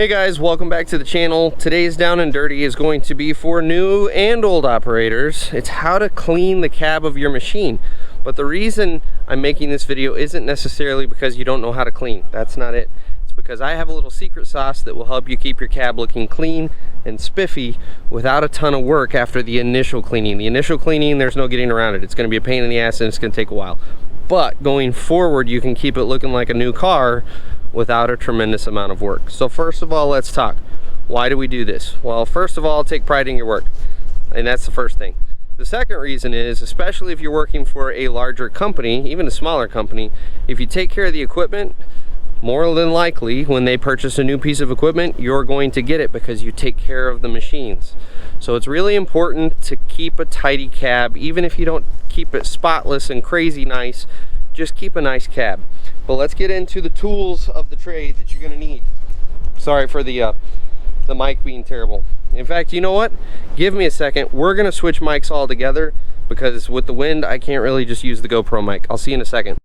Hey guys, welcome back to the channel. Today's Down and Dirty is going to be for new and old operators. It's how to clean the cab of your machine. But the reason I'm making this video isn't necessarily because you don't know how to clean. That's not it. It's because I have a little secret sauce that will help you keep your cab looking clean and spiffy without a ton of work after the initial cleaning. The initial cleaning, there's no getting around it. It's going to be a pain in the ass and it's going to take a while. But going forward, you can keep it looking like a new car without a tremendous amount of work. So first of all, let's talk. Why do we do this? Well, first of all, take pride in your work. And that's the first thing. The second reason is, especially if you're working for a larger company, even a smaller company, if you take care of the equipment, more than likely, when they purchase a new piece of equipment, you're going to get it because you take care of the machines. So it's really important to keep a tidy cab, even if you don't keep it spotless and crazy nice, just keep a nice cab. But let's get into the tools of the trade that you're gonna need. Sorry for the mic being terrible. In fact, you know what? Give me a second. We're gonna switch mics all together because with the wind, I can't really just use the GoPro mic. I'll see you in a second.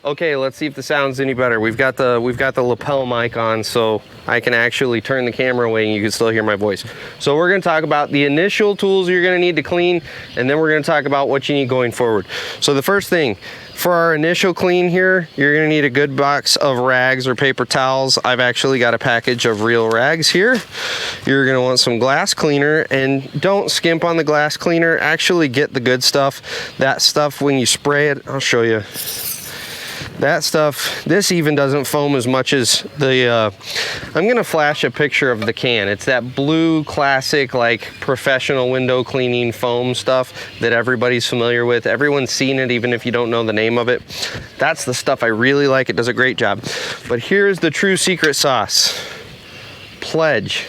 Okay, let's see if the sound's any better. We've got the lapel mic on, so I can actually turn the camera away and you can still hear my voice. So we're gonna talk about the initial tools you're gonna need to clean, and then we're gonna talk about what you need going forward. So the first thing, for our initial clean here, you're gonna need a good box of rags or paper towels. I've actually got a package of real rags here. You're gonna want some glass cleaner, and don't skimp on the glass cleaner. Actually get the good stuff. That stuff, when you spray it, I'll show you. That stuff, this even doesn't foam as much as the, I'm gonna flash a picture of the can. It's that blue classic, like professional window cleaning foam stuff that everybody's familiar with. Everyone's seen it, even if you don't know the name of it. That's the stuff I really like. It does a great job. But here's the true secret sauce. Pledge.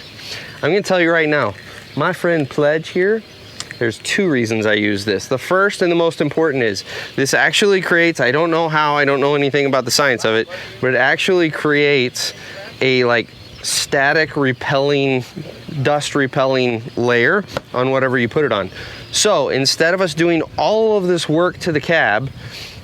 I'm gonna tell you right now, my friend Pledge here, there's two reasons I use this. The first and the most important is this actually creates, I don't know how, I don't know anything about the science of it, but it actually creates a like static repelling, dust repelling layer on whatever you put it on. So instead of us doing all of this work to the cab,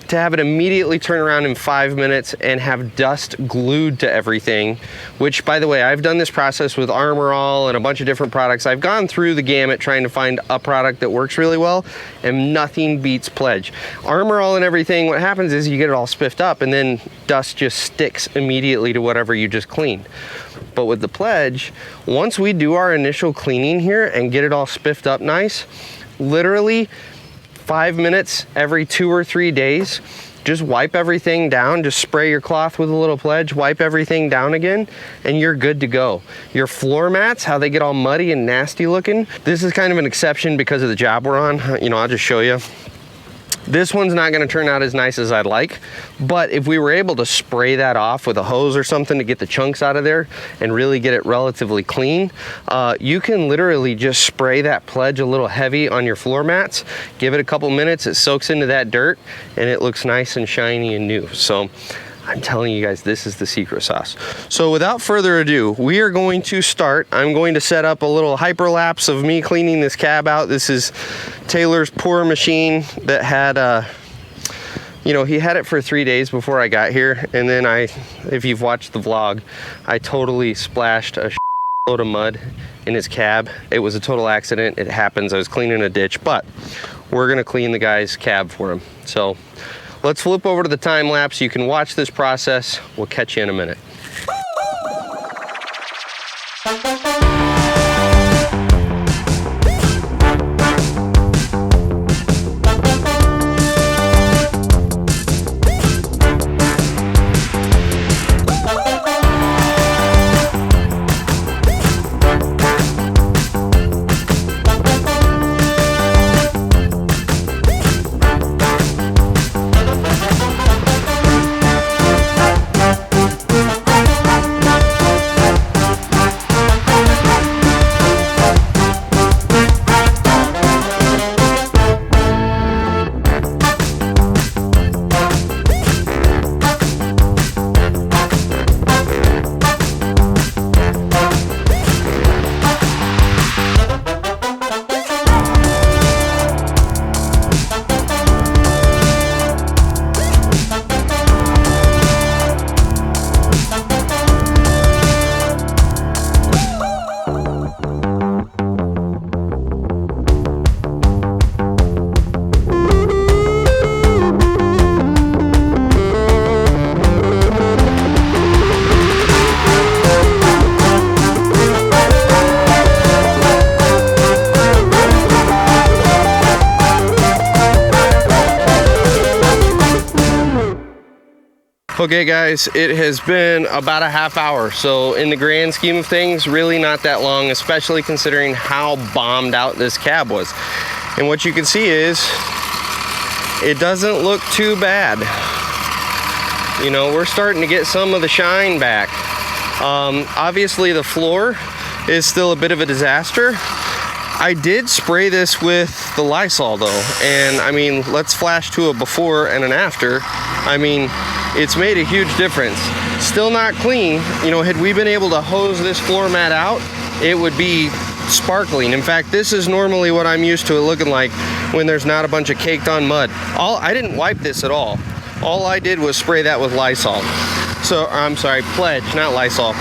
to have it immediately turn around in 5 minutes and have dust glued to everything, which, by the way, I've done this process with Armor All and a bunch of different products. I've gone through the gamut trying to find a product that works really well, and nothing beats Pledge. Armor All and everything, what happens is you get it all spiffed up and then dust just sticks immediately to whatever you just cleaned. But with the Pledge, once we do our initial cleaning here and get it all spiffed up nice, literally 5 minutes every 2 or 3 days, just wipe everything down, just spray your cloth with a little Pledge, wipe everything down again, and you're good to go. Your floor mats, how they get all muddy and nasty looking, this is kind of an exception because of the job we're on. You know, I'll just show you. This one's not gonna turn out as nice as I'd like, but if we were able to spray that off with a hose or something to get the chunks out of there and really get it relatively clean, you can literally just spray that Pledge a little heavy on your floor mats, give it a couple minutes, it soaks into that dirt, and it looks nice and shiny and new. So I'm telling you guys, this is the secret sauce. So without further ado, we are going to start. I'm going to set up a little hyperlapse of me cleaning this cab out. This is Taylor's poor machine that had, you know, he had it for 3 days before I got here. And then if you've watched the vlog, I totally splashed a load of mud in his cab. It was a total accident. It happens. I was cleaning a ditch, but we're gonna clean the guy's cab for him. So let's flip over to the time lapse. You can watch this process. We'll catch you in a minute. Okay guys, it has been about a half hour, so in the grand scheme of things, really not that long, especially considering how bombed out this cab was. And what you can see is it doesn't look too bad. You know, we're starting to get some of the shine back. Obviously the floor is still a bit of a disaster. I did spray this with the Lysol though, and I mean, let's flash to a before and an after. I mean, it's made a huge difference. Still not clean. You know, had we been able to hose this floor mat out, it would be sparkling. In fact, this is normally what I'm used to it looking like when there's not a bunch of caked on mud. I didn't wipe this at all. All I did was spray that with Lysol. So, I'm sorry, Pledge, not Lysol.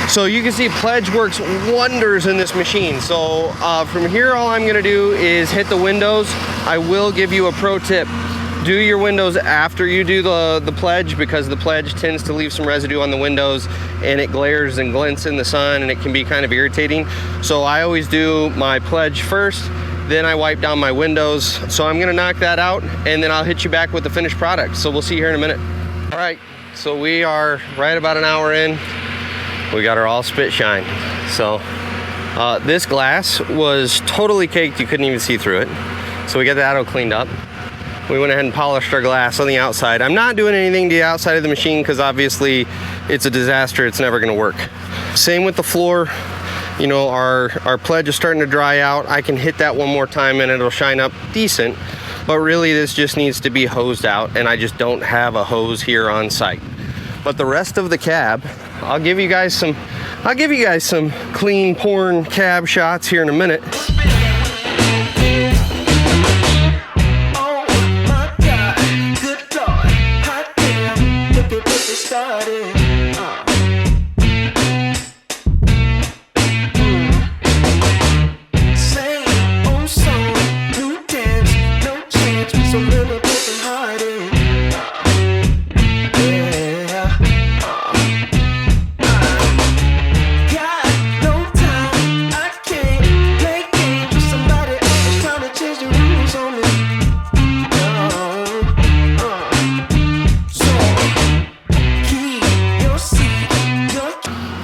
So you can see Pledge works wonders in this machine. So from here, all I'm gonna do is hit the windows. I will give you a pro tip. Do your windows after you do the Pledge, because the Pledge tends to leave some residue on the windows and it glares and glints in the sun and it can be kind of irritating. So I always do my Pledge first, then I wipe down my windows. So I'm gonna knock that out and then I'll hit you back with the finished product. So we'll see you here in a minute. All right, so we are right about an hour in. We got our all spit shine. So this glass was totally caked, you couldn't even see through it. So we got that all cleaned up. We went ahead and polished our glass on the outside. I'm not doing anything to the outside of the machine because obviously it's a disaster, it's never gonna work. Same with the floor. You know, our Pledge is starting to dry out. I can hit that one more time and it'll shine up decent, but really this just needs to be hosed out and I just don't have a hose here on site. But the rest of the cab, I'll give you guys some clean porn cab shots here in a minute.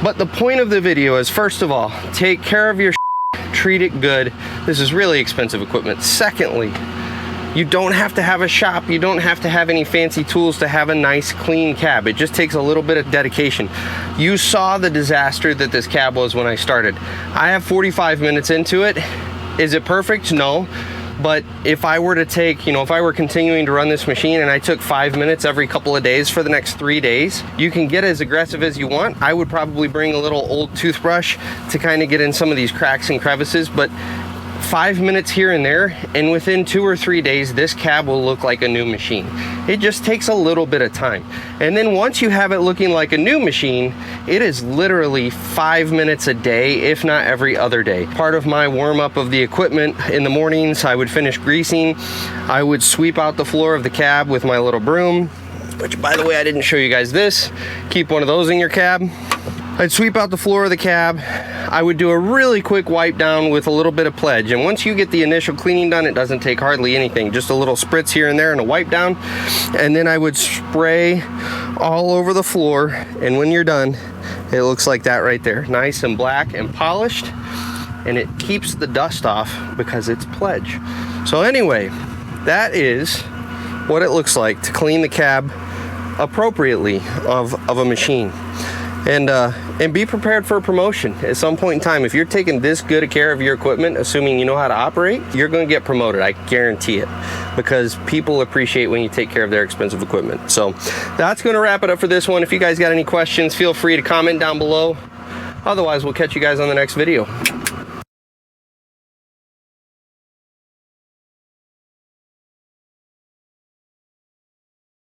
But the point of the video is, first of all, take care of your treat it good. This is really expensive equipment. Secondly, you don't have to have a shop. You don't have to have any fancy tools to have a nice, clean cab. It just takes a little bit of dedication. You saw the disaster that this cab was when I started. I have 45 minutes into it. Is it perfect? No. But if I were to take, you know, if I were continuing to run this machine and I took 5 minutes every couple of days for the next 3 days, you can get as aggressive as you want. I would probably bring a little old toothbrush to kind of get in some of these cracks and crevices, but 5 minutes here and there, and within 2 or 3 days, this cab will look like a new machine. It just takes a little bit of time. And then once you have it looking like a new machine, it is literally 5 minutes a day, if not every other day. Part of my warm-up of the equipment in the mornings, I would finish greasing. I would sweep out the floor of the cab with my little broom, which, by the way, I didn't show you guys this. Keep one of those in your cab. I'd sweep out the floor of the cab. I would do a really quick wipe down with a little bit of Pledge. And once you get the initial cleaning done, it doesn't take hardly anything. Just a little spritz here and there and a wipe down. And then I would spray all over the floor. And when you're done, it looks like that right there. Nice and black and polished. And it keeps the dust off because it's Pledge. So anyway, that is what it looks like to clean the cab appropriately of a machine. And be prepared for a promotion at some point in time. If you're taking this good a care of your equipment, assuming you know how to operate, you're going to get promoted. I guarantee it, because people appreciate when you take care of their expensive equipment. So that's going to wrap it up for this one. If you guys got any questions, feel free to comment down below. Otherwise, we'll catch you guys on the next video.